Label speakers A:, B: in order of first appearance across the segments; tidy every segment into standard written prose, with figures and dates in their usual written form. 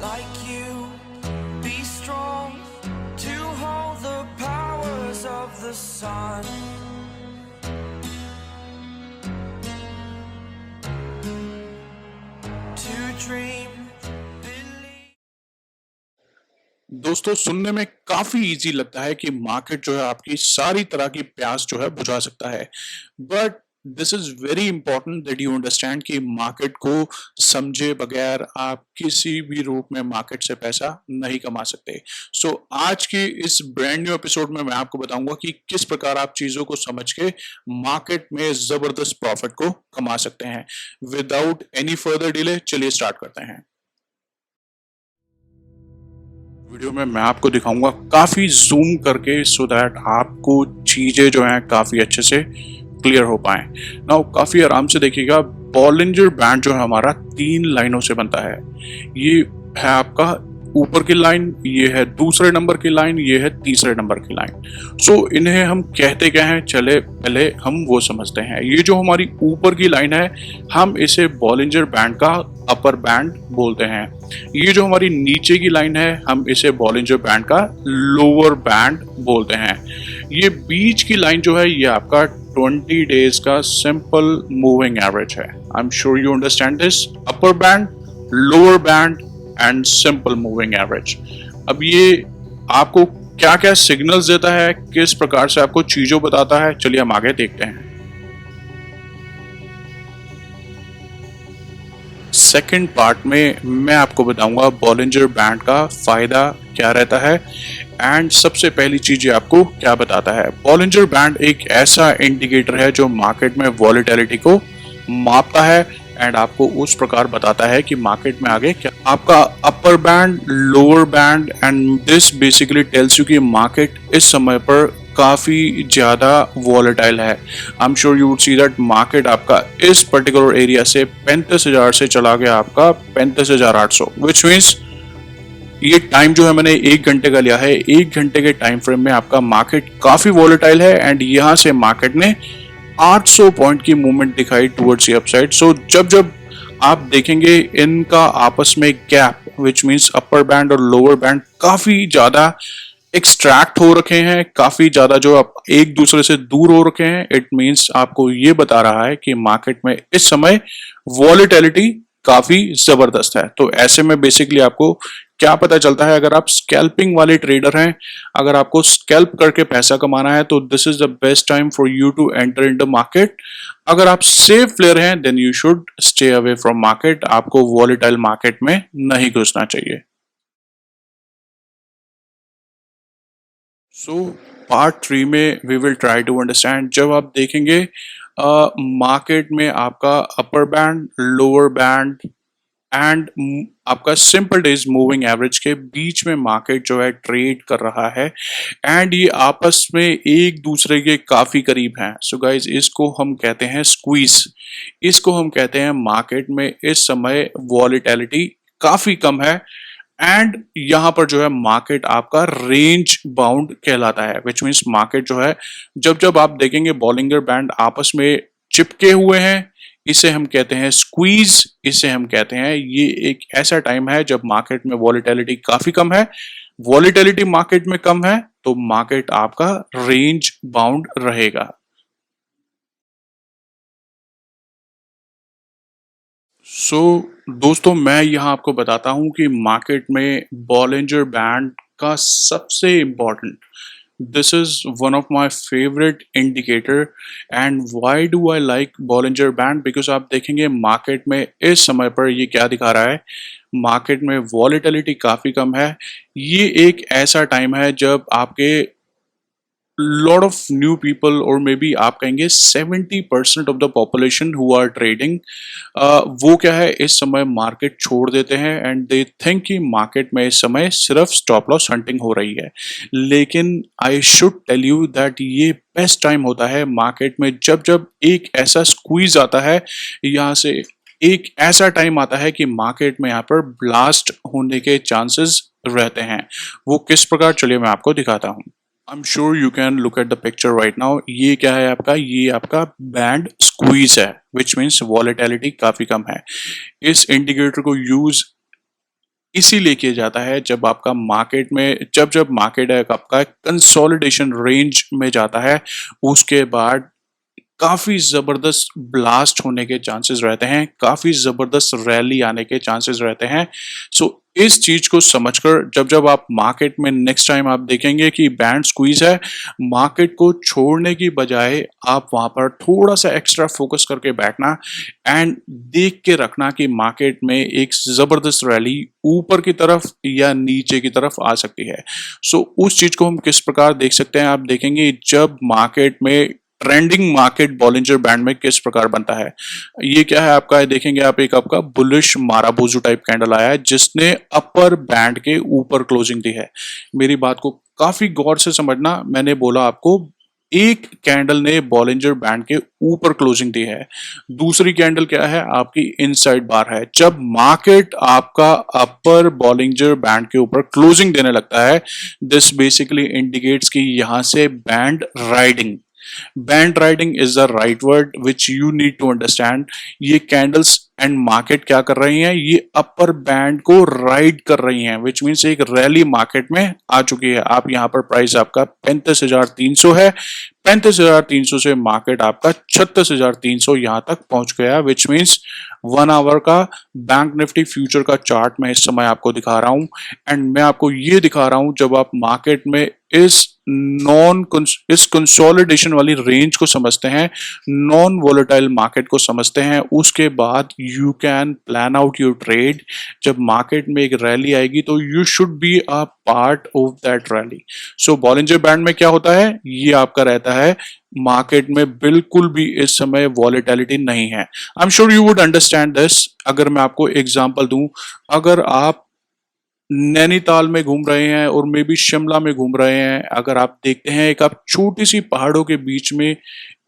A: like you. Be strong to hold the powers of the sun. To dream.
B: दोस्तों, सुनने में काफी easy लगता है कि मार्केट जो है आपकी सारी तरह की प्यास जो है बुझा सकता है, but this is very important that you understand कि मार्केट को समझे बगैर आप किसी भी रूप में मार्केट से पैसा नहीं कमा सकते। सो आज के इस ब्रांड न्यू एपिसोड में मैं आपको बताऊंगा कि किस प्रकार आप चीजों को समझ के मार्केट में जबरदस्त प्रॉफिट को कमा सकते हैं। विदाउट एनी फर्दर डिले चलिए स्टार्ट करते हैं। वीडियो में मैं आपको दिखाऊंगा काफी जूम करके सो दैट आपको चीजें जो हैं काफी अच्छे से क्लियर हो पाए। नाउ काफी आराम से देखिएगा, बॉलिंजर बैंड जो है हमारा 3 लाइनों से बनता है। ये है आपका ऊपर की लाइन, ये है दूसरे नंबर की लाइन, ये है तीसरे नंबर की लाइन। सो इन्हें हम कहते क्या हैं, चले पहले हम वो समझते हैं। ये जो हमारी ऊपर की लाइन है हम इसे बॉलिंजर बैंड का अपर बैंड बोलते हैं। ये जो हमारी नीचे की लाइन है हम इसे बॉलिंजर बैंड का लोअर बैंड बोलते हैं। ये बीच की लाइन जो है ये आपका 20 डेज का सिंपल मूविंग एवरेज है। I am sure you understand this. Upper band, lower band and simple moving average. अब ये आपको क्या क्या सिग्नल्स देता है, किस प्रकार से आपको चीजों बताता है, चलिए हम आगे देखते हैं। सेकंड पार्ट में मैं आपको बताऊंगा बॉलिंजर बैंड का फायदा क्या रहता है एंड सबसे पहली चीज आपको क्या बताता है। बॉलिंजर बैंड एक ऐसा इंडिकेटर है जो मार्केट में वॉलेटिलिटी को मापता है एंड आपको उस प्रकार बताता है कि मार्केट में आगे क्या आपका upper band, lower band and this basically tells you कि मार्केट इस समय पर काफी ज्यादा वॉलेटाइल है। I am sure you would see that market आपका इस पर्टिकुलर एरिया से 35,000 से चला गया आपका 35,800, विच मीन्स ये टाइम जो है मैंने 1 घंटे का लिया है। 1 घंटे के टाइम फ्रेम में आपका मार्केट काफी वॉलेटाइल है एंड यहां से मार्केट ने 800 पॉइंट की मूवमेंट दिखाई टुवर्ड्स द अपसाइड। सो जब जब आप देखेंगे इनका आपस में gap which means upper band और लोअर बैंड काफी ज्यादा एक्सट्रैक्ट हो रखे हैं, काफी ज्यादा जो आप एक दूसरे से दूर हो रखे हैं, इट मींस आपको ये बता रहा है कि मार्केट में इस समय वॉलेटिलिटी काफी जबरदस्त है। तो ऐसे में बेसिकली आपको क्या पता चलता है, अगर आप स्कैल्पिंग वाले ट्रेडर हैं, अगर आपको स्कैल्प करके पैसा कमाना है तो this is the best time for you to enter in the market. अगर आप सेफ प्लेयर हैं then you should stay away from market. आपको वॉलेटाइल मार्केट में नहीं घुसना चाहिए। सो पार्ट 3 में we will try to understand, जब आप देखेंगे मार्केट में आपका upper band, lower band and आपका सिंपल डेज मूविंग एवरेज के बीच में मार्केट जो है ट्रेड कर रहा है एंड ये आपस में एक दूसरे के काफी करीब हैं। सो गाइज इसको हम कहते हैं स्क्वीज। इसको हम कहते हैं मार्केट में इस समय वॉलेटिलिटी काफी कम है एंड यहां पर जो है मार्केट आपका रेंज बाउंड कहलाता है, विच मीन्स मार्केट जो है जब जब आप देखेंगे बॉलिंगर बैंड आपस में चिपके हुए हैं, इसे हम कहते हैं स्क्वीज। इसे हम कहते हैं ये एक ऐसा टाइम है जब मार्केट में वॉलेटिलिटी काफी कम है। वॉलेटिलिटी मार्केट में कम है तो मार्केट आपका रेंज बाउंड रहेगा। सो दोस्तों मैं यहां आपको बताता हूं कि मार्केट में बॉलिंजर बैंड का सबसे important, this is one of my favorite indicator and why do I like Bollinger Band, because आप देखेंगे मार्केट में इस समय पर ये क्या दिखा रहा है, मार्केट में वॉलेटिलिटी काफी कम है। ये एक ऐसा टाइम है जब आपके lot of new people or maybe आप कहेंगे 70% of the population who are trading वो क्या है इस समय मार्केट छोड़ देते हैं एंड दे थिंक कि मार्केट में इस समय सिर्फ स्टॉप लॉस हंटिंग हो रही है। लेकिन I should tell you that ये बेस्ट टाइम होता है मार्केट में जब जब एक ऐसा स्क्वीज आता है, यहाँ से एक ऐसा टाइम आता है कि मार्केट में यहाँ पर ब्लास्ट होने के चांसेस रहते हैं। वो किस प्रकार, चलिए मैं आपको दिखाता हूँ। I am sure you can look at the picture right now. ये क्या है आपका, ये आपका बैंड स्क्वीज है विच मीन्स वॉलेटिलिटी काफी कम है। इस इंडिकेटर को यूज इसीलिए किया जाता है जब आपका मार्केट में जब मार्केट है आपका कंसोलिडेशन रेंज में जाता है, उसके बाद काफी जबरदस्त ब्लास्ट होने के चांसेस रहते हैं, काफी जबरदस्त रैली आने के चांसेस रहते हैं। सो इस चीज को समझकर जब जब आप मार्केट में नेक्स्ट टाइम आप देखेंगे कि बैंड स्क्वीज है, मार्केट को छोड़ने की बजाय आप वहां पर थोड़ा सा एक्स्ट्रा फोकस करके बैठना एंड देख के रखना कि मार्केट में एक जबरदस्त रैली ऊपर की तरफ या नीचे की तरफ आ सकती है। सो उस चीज को हम किस प्रकार देख सकते हैं, आप देखेंगे जब मार्केट में ट्रेंडिंग मार्केट बॉलिंजर बैंड में किस प्रकार बनता है। ये क्या है आपका, देखेंगे आप एक आपका बुलिश माराबोजू टाइप कैंडल आया है जिसने अपर बैंड के ऊपर क्लोजिंग दी है। मेरी बात को काफी गौर से समझना, मैंने बोला आपको एक कैंडल ने बॉलिंजर बैंड के ऊपर क्लोजिंग दी है, दूसरी कैंडल क्या है आपकी इनसाइड बार है। जब मार्केट आपका अपर बॉलिंजर बैंड के ऊपर क्लोजिंग देने लगता है, दिस बेसिकली इंडिकेट्स कि यहां से band riding is the right word which you need to understand. ये कैंडल्स एंड मार्केट क्या कर रही हैं, ये अपर बैंड को राइड कर रही हैं, विच मीन्स एक रैली मार्केट में आ चुकी है। आप यहाँ पर प्राइस आपका 35,300 है, 35,300 से मार्केट आपका 36,300 यहां तक पहुंच गया, विच मीन्स 1 आवर का बैंक निफ्टी फ्यूचर का चार्ट मैं इस समय आपको दिखा रहा हूं। एंड मैं आपको ये दिखा रहा हूं जब आप मार्केट में इस कंसोलिडेशन वाली रेंज को समझते हैं, नॉन वोलेटाइल मार्केट को समझते हैं, उसके बाद you can plan out your trade. जब मार्केट में एक रैली आएगी तो you should be a part of that rally. So Bollinger band में क्या होता है, ये आपका रहता है मार्केट में बिल्कुल भी इस समय वॉलेटिलिटी नहीं है। I am sure you would understand this. अगर मैं आपको एग्जांपल दूं, अगर आप नैनीताल में घूम रहे हैं और मे बी शिमला में घूम रहे हैं, अगर आप देखते हैं एक आप छोटी सी पहाड़ों के बीच में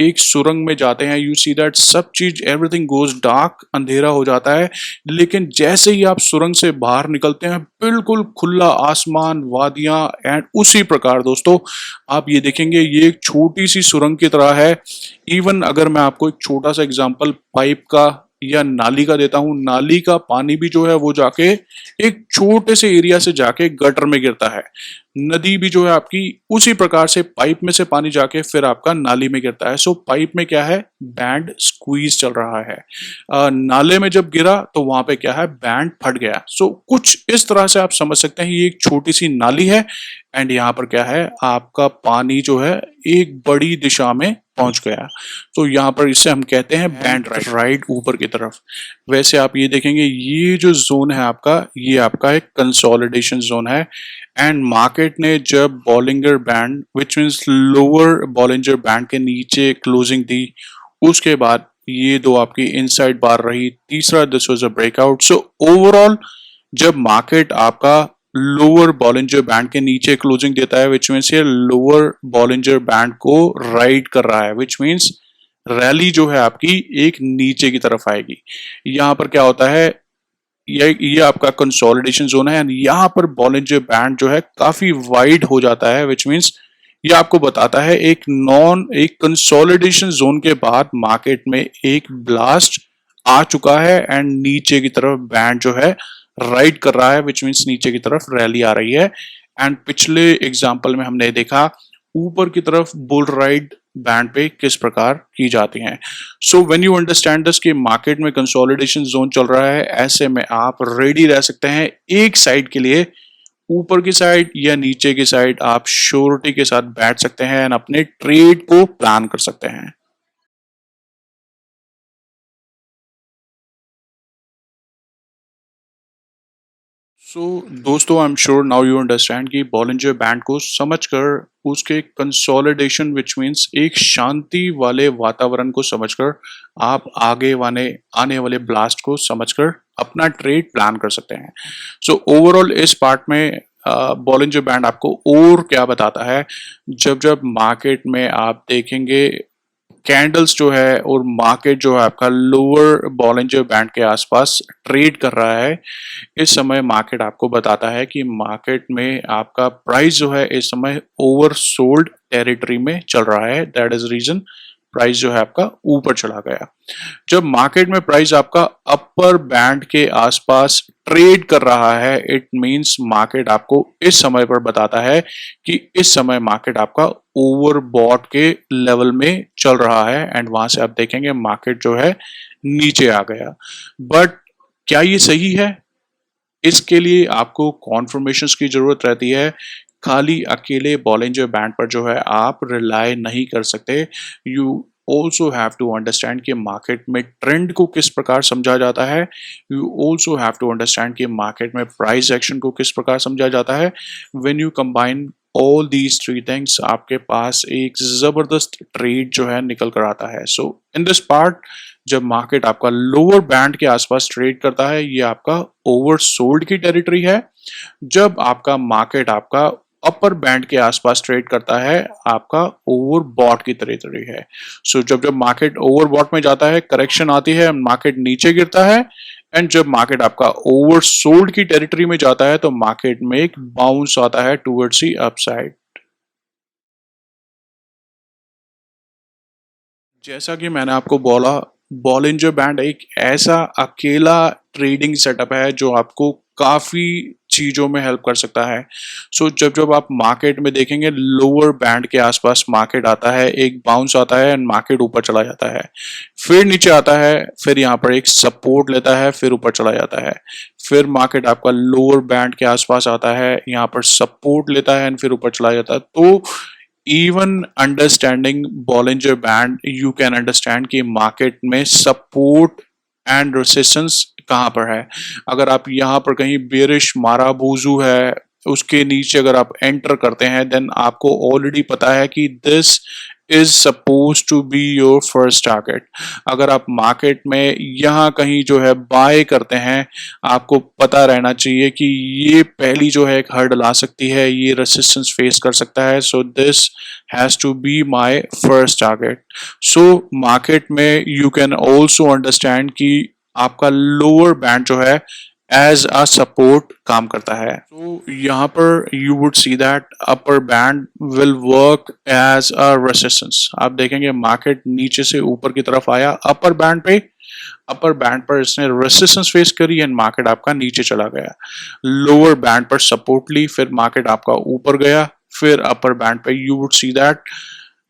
B: एक सुरंग में जाते हैं, यू सी दैट सब चीज एवरीथिंग गोज डार्क, अंधेरा हो जाता है। लेकिन जैसे ही आप सुरंग से बाहर निकलते हैं, बिल्कुल खुला आसमान, वादियां, एंड उसी प्रकार दोस्तों आप ये देखेंगे ये एक छोटी सी सुरंग की तरह है। इवन अगर मैं आपको एक छोटा सा एग्जांपल पाइप का या नाली का देता हूं, नाली का पानी भी जो है वो जाके एक छोटे से एरिया से जाके गटर में गिरता है, नदी भी जो है आपकी उसी प्रकार से पाइप में से पानी जाके फिर आपका नाली में गिरता है। सो पाइप में क्या है, बैंड स्क्वीज चल रहा है, नाले में जब गिरा तो वहां पे क्या है, बैंड फट गया। सो कुछ इस तरह से आप समझ सकते हैं ये एक छोटी सी नाली है एंड यहाँ पर क्या है आपका पानी जो है एक बड़ी दिशा में पहुंच गया। तो यहाँ पर इससे हम कहते हैं बैंड राइड ऊपर की तरफ। वैसे आप ये देखेंगे ये जो जोन है आपका, ये आपका एक कंसोलिडेशन जोन है एंड मार्केट ने जब Bollinger band which means lower Bollinger band के नीचे क्लोजिंग दी, उसके बाद ये दो आपकी इनसाइड बार रही, तीसरा this was a breakout. So overall जब मार्केट आपका लोअर बॉलिंजर बैंड के नीचे क्लोजिंग देता है, विच मीन्स ये लोअर बॉलिंजर बैंड को राइड कर रहा है, विच मीन्स रैली जो है आपकी एक नीचे की तरफ आएगी। यहाँ पर क्या होता है, ये आपका कंसोलिडेशन जोन है, यहाँ पर बॉलिंजर बैंड जो है काफी वाइड हो जाता है, विच मीन्स ये आपको बताता है एक कंसोलिडेशन जोन के बाद मार्केट में एक ब्लास्ट आ चुका है एंड नीचे की तरफ बैंड जो है राइड कर रहा है, विच मीन्स नीचे की तरफ रैली आ रही है। एंड पिछले एग्जाम्पल में हमने देखा ऊपर की तरफ बुल राइड बैंड पे किस प्रकार की जाती हैं। So when you understand this कि मार्केट में कंसोलिडेशन जोन चल रहा है, ऐसे में आप रेडी रह सकते हैं एक साइड के लिए, ऊपर की साइड या नीचे की साइड आप श्योरिटी के साथ बैठ सकते हैं और अपने ट्रेड को प्लान कर सकते हैं। दोस्तों I am sure now you understand कि बॉलिंजर बैंड को समझकर, उसके कंसोलिडेशन विच मीन्स एक शांति वाले वातावरण को समझकर आप आने वाले ब्लास्ट को समझकर अपना ट्रेड प्लान कर सकते हैं। सो ओवरऑल इस पार्ट में बॉलिंजर बैंड आपको और क्या बताता है, जब मार्केट में आप देखेंगे कैंडल्स जो है और मार्केट जो है आपका लोअर बॉलिंजर बैंड के आसपास ट्रेड कर रहा है, इस समय मार्केट आपको बताता है कि मार्केट में आपका प्राइस जो है इस समय ओवरसोल्ड टेरिटरी में चल रहा है। दैट इज रीजन प्राइस जो है आपका ऊपर चला गया। जब मार्केट में प्राइस आपका अपर बैंड के आसपास ट्रेड कर रहा है, इट मींस मार्केट आपको इस समय पर बताता है कि इस समय मार्केट आपका ओवरबॉट के लेवल में चल रहा है एंड वहां से आप देखेंगे मार्केट जो है नीचे आ गया। बट क्या ये सही है? इसके लिए आपको कॉन्फर्मेशंस की जरूरत रहती है। खाली अकेले बॉलिंजर बैंड पर जो है आप रिलाय नहीं कर सकते। You also have to understand कि मार्केट में ट्रेंड को किस प्रकार समझा जाता है। You also have to understand कि मार्केट में प्राइस एक्शन को किस प्रकार समझा जाता है। When you combine all these three things, आपके पास एक जबरदस्त ट्रेड जो है निकल कर आता है। सो इन दिस पार्ट, जब मार्केट आपका लोअर बैंड के आसपास ट्रेड करता है, ये आपका ओवरसोल्ड की टेरिटरी है। जब आपका मार्केट आपका अपर बैंड के आसपास ट्रेड करता है, आपका ओवरबॉट की टेरिटरी है। सो जब जब मार्केट ओवरबॉट में जाता है, करेक्शन आती है, मार्केट नीचे गिरता है, एंड जब मार्केट आपका ओवरसोल्ड की टेरिटरी में जाता है तो मार्केट में एक बाउंस आता है टुवर्ड्स दी अपसाइड। जैसा कि मैंने आपको बोला, बॉलिंजर बैंड एक ऐसा अकेला ट्रेडिंग सेटअप है जो आपको काफी चीजों में हेल्प कर सकता है। सो जब जब आप मार्केट में देखेंगे लोअर बैंड के आसपास मार्केट आता है, एक बाउंस आता है एंड मार्केट ऊपर चला जाता है, फिर नीचे आता है, फिर यहाँ पर एक सपोर्ट लेता है, फिर ऊपर चला जाता है, फिर मार्केट आपका लोअर बैंड के आसपास आता है, यहाँ पर सपोर्ट लेता है एंड फिर ऊपर चला जाता है। तो even understanding Bollinger Band, you can understand कि मार्केट में सपोर्ट एंड रेसिस्टेंस कहाँ पर है। अगर आप यहाँ पर कहीं बेरिश माराबूजू है, उसके नीचे अगर आप एंटर करते हैं, देन आपको ऑलरेडी पता है कि this is suppose to be your first target. अगर आप मार्केट में यहाँ कहीं जो है बाय करते हैं, आपको पता रहना चाहिए कि ये पहली जो है एक हर्डल आ सकती है, ये रेसिस्टेंस फेस कर सकता है। So this has to be my first target. So market में यू कैन ऑल्सो अंडरस्टैंड कि आपका लोअर बैंड जो है एज अ सपोर्ट काम करता है। तो यहाँ पर you would see that upper band will work as a resistance. आप देखेंगे मार्केट नीचे से ऊपर की तरफ आया अपर बैंड पे, अपर बैंड पर इसने रेसिस्टेंस फेस करी एंड मार्केट आपका नीचे चला गया। लोअर बैंड पर सपोर्ट ली, फिर मार्केट आपका ऊपर गया, फिर अपर बैंड पे you would see that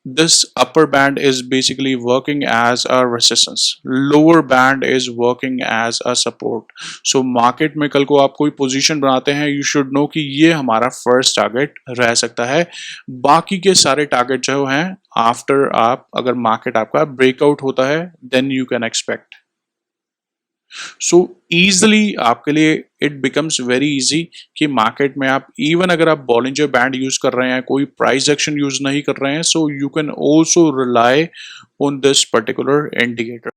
B: this upper band is basically working as a resistance, lower band is working as a support. So market में कल को आप कोई पोजीशन बनाते हैं, you should know कि ये हमारा फर्स्ट टारगेट रह सकता है। बाकी के सारे टारगेट जो हैं आफ्टर आप अगर मार्केट आपका ब्रेकआउट होता है, then you can expect। So easily आपके लिए इट बिकम्स वेरी इजी कि मार्केट में आप इवन अगर आप बॉलिंजर बैंड यूज कर रहे हैं, कोई प्राइस एक्शन यूज नहीं कर रहे हैं, so you can also rely on this particular indicator.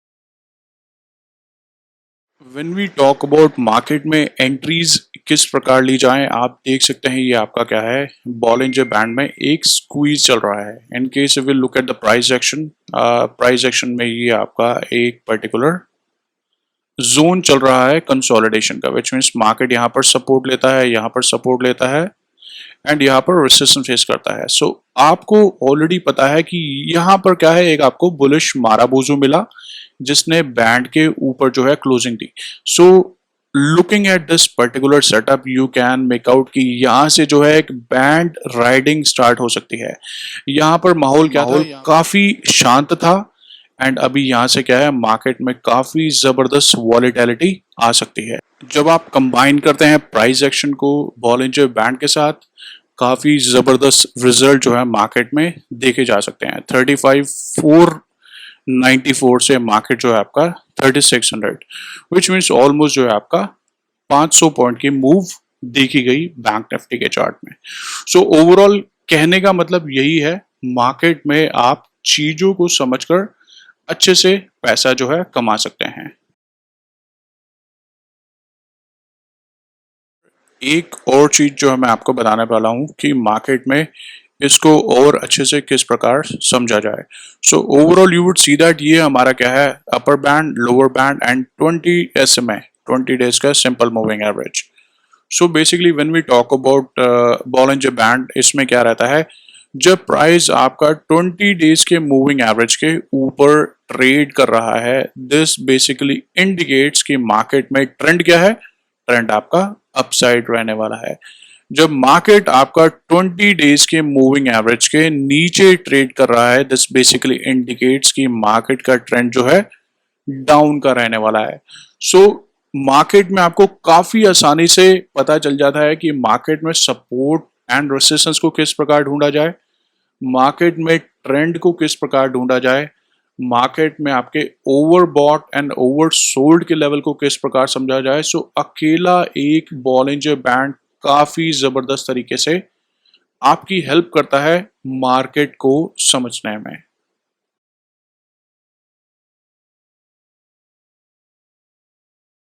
B: When we talk about market में एंट्रीज किस प्रकार ली जाएं, आप देख सकते हैं ये आपका क्या है, बॉलिंजर बैंड में एक स्क्वीज चल रहा है। In case we look at the price action में ये आपका एक पर्टिकुलर जोन चल रहा है कंसोलिडेशन का, विच मीन्स मार्केट यहाँ पर सपोर्ट लेता है, यहाँ पर सपोर्ट लेता है एंड यहाँ पर रेजिस्टेंस फेस करता है। सो आपको ऑलरेडी पता है कि यहाँ पर क्या है, एक आपको बुलिश माराबूजू मिला जिसने बैंड के ऊपर जो है closing the. So looking at this particular setup you can make out कि यहाँ से जो है एक बैंड राइडिंग स्टार्ट हो सकती है। यहाँ पर माहौल क्या था, काफी शांत था एंड अभी यहाँ से क्या है, मार्केट में काफी जबरदस्त वॉलेटिलिटी आ सकती है। जब आप कंबाइन करते हैं प्राइस एक्शन को बॉलिंजर बैंड के साथ, काफी जबरदस्त रिजल्ट जो है मार्केट में देखे जा सकते हैं। 35,494 से मार्केट जो है आपका 3600, विच मीन्स ऑलमोस्ट जो है आपका 500 पॉइंट की मूव देखी गई बैंक निफ्टी के चार्ट में। सो ओवरऑल कहने का मतलब यही है, मार्केट में आप चीजों को समझकर अच्छे से पैसा जो है कमा सकते हैं। एक और चीज जो है मैं आपको बताने वाला हूं कि मार्केट में इसको और अच्छे से किस प्रकार समझा जाए। So overall you would see that ये हमारा क्या है, upper band, lower band and 20 SMA, 20 days का simple moving average. So basically when we talk about Bollinger band, इसमें क्या रहता है, जब प्राइस आपका 20 डेज के मूविंग एवरेज के ऊपर ट्रेड कर रहा है, दिस बेसिकली इंडिकेट्स कि मार्केट में ट्रेंड क्या है, ट्रेंड आपका अपसाइड रहने वाला है। जब मार्केट आपका 20 डेज के मूविंग एवरेज के नीचे ट्रेड कर रहा है, दिस बेसिकली इंडिकेट्स कि मार्केट का ट्रेंड जो है डाउन का रहने वाला है। सो मार्केट में आपको काफी आसानी से पता चल जाता है कि मार्केट में सपोर्ट एंड रेजिस्टेंस को किस प्रकार ढूंढा जाए, मार्केट में ट्रेंड को किस प्रकार ढूंढा जाए, मार्केट में आपके ओवरबॉट एंड ओवर सोल्ड के लेवल को किस प्रकार समझा जाए। सो अकेला एक बॉलिंजर बैंड काफी जबरदस्त तरीके से आपकी हेल्प करता है मार्केट को समझने में।